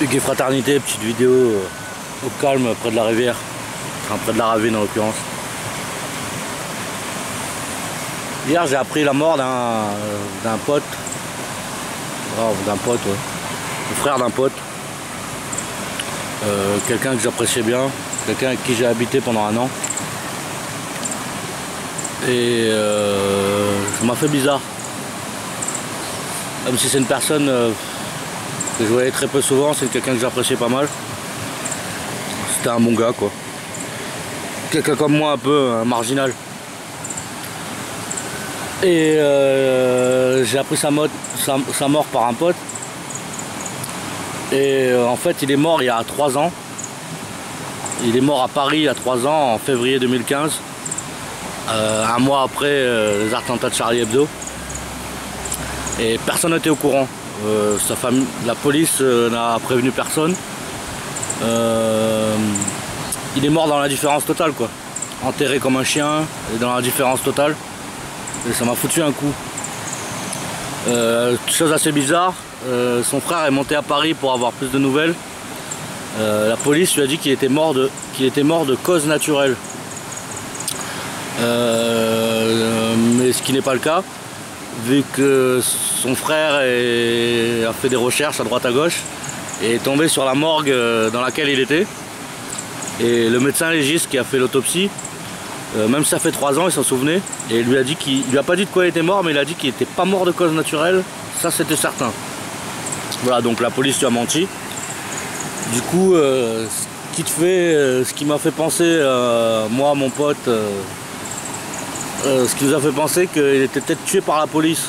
Hugues et Fraternité, petite vidéo au calme près de la rivière, enfin près de la ravine en l'occurrence. Hier j'ai appris la mort d'un pote, ouais. Le frère d'un pote, quelqu'un que j'appréciais bien, quelqu'un avec qui j'ai habité pendant 1 an. Et ça m'a fait bizarre. Même si c'est une personne que je voyais très peu souvent, c'est quelqu'un que j'appréciais pas mal. C'était un bon gars quoi. Quelqu'un comme moi un peu marginal. Et j'ai appris sa mort par un pote. Et en fait il est mort il y a 3 ans. Il est mort à Paris il y a 3 ans, en février 2015. 1 mois après les attentats de Charlie Hebdo. Et personne n'était au courant. Sa famille, la police n'a prévenu personne. Il est mort dans l'indifférence totale quoi. Enterré comme un chien et dans l'indifférence totale. Et ça m'a foutu un coup. Chose assez bizarre, son frère est monté à Paris pour avoir plus de nouvelles. La police lui a dit qu'il était mort de cause naturelle. Mais ce qui n'est pas le cas, vu que son frère a fait des recherches à droite à gauche et est tombé sur la morgue dans laquelle il était. Et le médecin légiste qui a fait l'autopsie, même si ça fait 3 ans, il s'en souvenait, et il lui a dit il lui a pas dit de quoi il était mort, mais il a dit qu'il n'était pas mort de cause naturelle, ça c'était certain. Voilà, donc la police lui a menti. Du coup, ce qui m'a fait penser, moi, mon pote, ce qui nous a fait penser qu'il était peut-être tué par la police.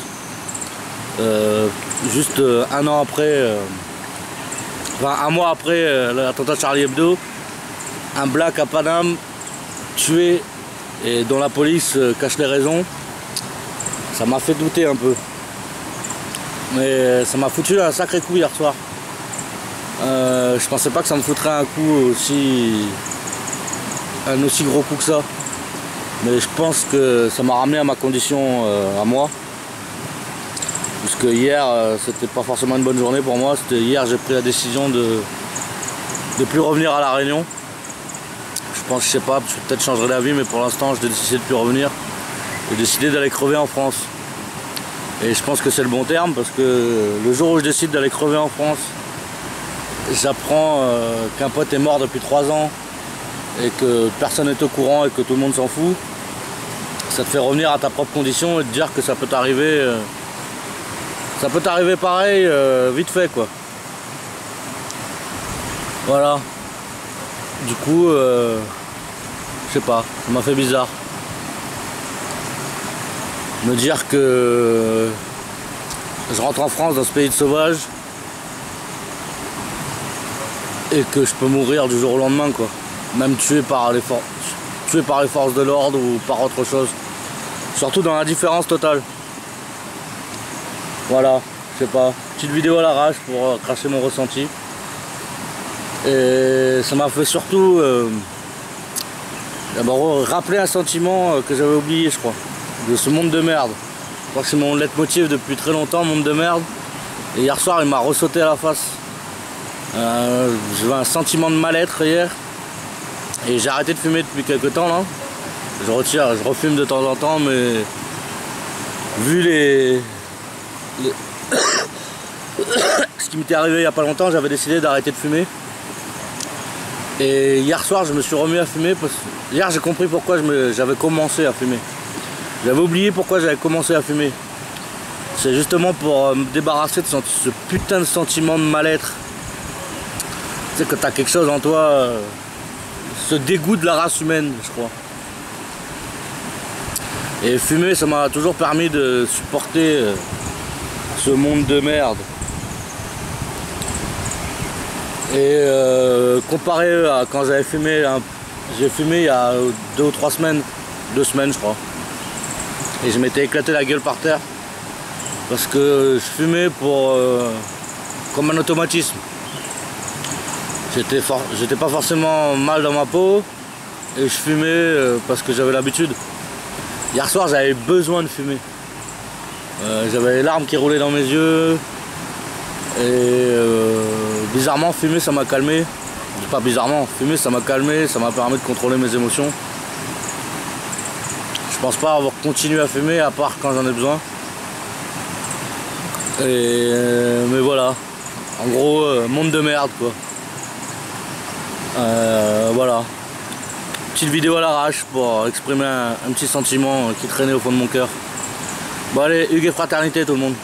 Juste 1 an après, enfin 1 mois après l'attentat de Charlie Hebdo, un black à Paname tué et dont la police cache les raisons, ça m'a fait douter un peu. Mais ça m'a foutu un sacré coup hier soir. Je pensais pas que ça me foutrait un aussi gros coup que ça. Mais je pense que ça m'a ramené à ma condition à moi. Parce que hier, c'était pas forcément une bonne journée pour moi. Hier, j'ai pris la décision de plus revenir à La Réunion. Je sais pas, peut-être je changerai d'avis, mais pour l'instant, j'ai décidé de plus revenir. J'ai décidé d'aller crever en France. Et je pense que c'est le bon terme, parce que le jour où je décide d'aller crever en France, j'apprends qu'un pote est mort depuis 3 ans et que personne n'est au courant et que tout le monde s'en fout. Ça te fait revenir à ta propre condition et te dire que ça peut t'arriver pareil vite fait quoi. Voilà. Du coup, je sais pas, ça m'a fait bizarre. Me dire que je rentre en France dans ce pays de sauvages et que je peux mourir du jour au lendemain quoi. Même tué par les forces de l'ordre ou par autre chose. Surtout dans l'indifférence totale. Voilà, je sais pas. Petite vidéo à l'arrache pour cracher mon ressenti. Et ça m'a fait surtout d'abord rappeler un sentiment que j'avais oublié je crois. De ce monde de merde. Je crois que c'est mon leitmotiv depuis très longtemps, monde de merde. Et hier soir il m'a ressauté à la face. J'avais un sentiment de mal-être hier. Et j'ai arrêté de fumer depuis quelques temps là. Je refume de temps en temps, mais vu ce qui m'était arrivé il n'y a pas longtemps, j'avais décidé d'arrêter de fumer. Et hier soir je me suis remis à fumer parce que hier j'ai compris pourquoi j'avais commencé à fumer. J'avais oublié pourquoi j'avais commencé à fumer. C'est justement pour me débarrasser de ce putain de sentiment de mal-être. Tu sais, quand t'as quelque chose en toi, ce dégoût de la race humaine, je crois. Et fumer, ça m'a toujours permis de supporter ce monde de merde. Et comparé à quand j'avais fumé, j'ai fumé il y a 2 ou 3 semaines, 2 semaines je crois. Et je m'étais éclaté la gueule par terre. Parce que je fumais comme un automatisme. J'étais pas forcément mal dans ma peau. Et je fumais parce que j'avais l'habitude. Hier soir j'avais besoin de fumer. J'avais les larmes qui roulaient dans mes yeux. Et bizarrement, fumer ça m'a calmé. Pas bizarrement, fumer ça m'a calmé, ça m'a permis de contrôler mes émotions. Je pense pas avoir continué à fumer à part quand j'en ai besoin. Mais voilà, en gros, monde de merde quoi. Voilà, petite vidéo à l'arrache pour exprimer un petit sentiment qui traînait au fond de mon cœur. Bon allez, Hugues et fraternité tout le monde.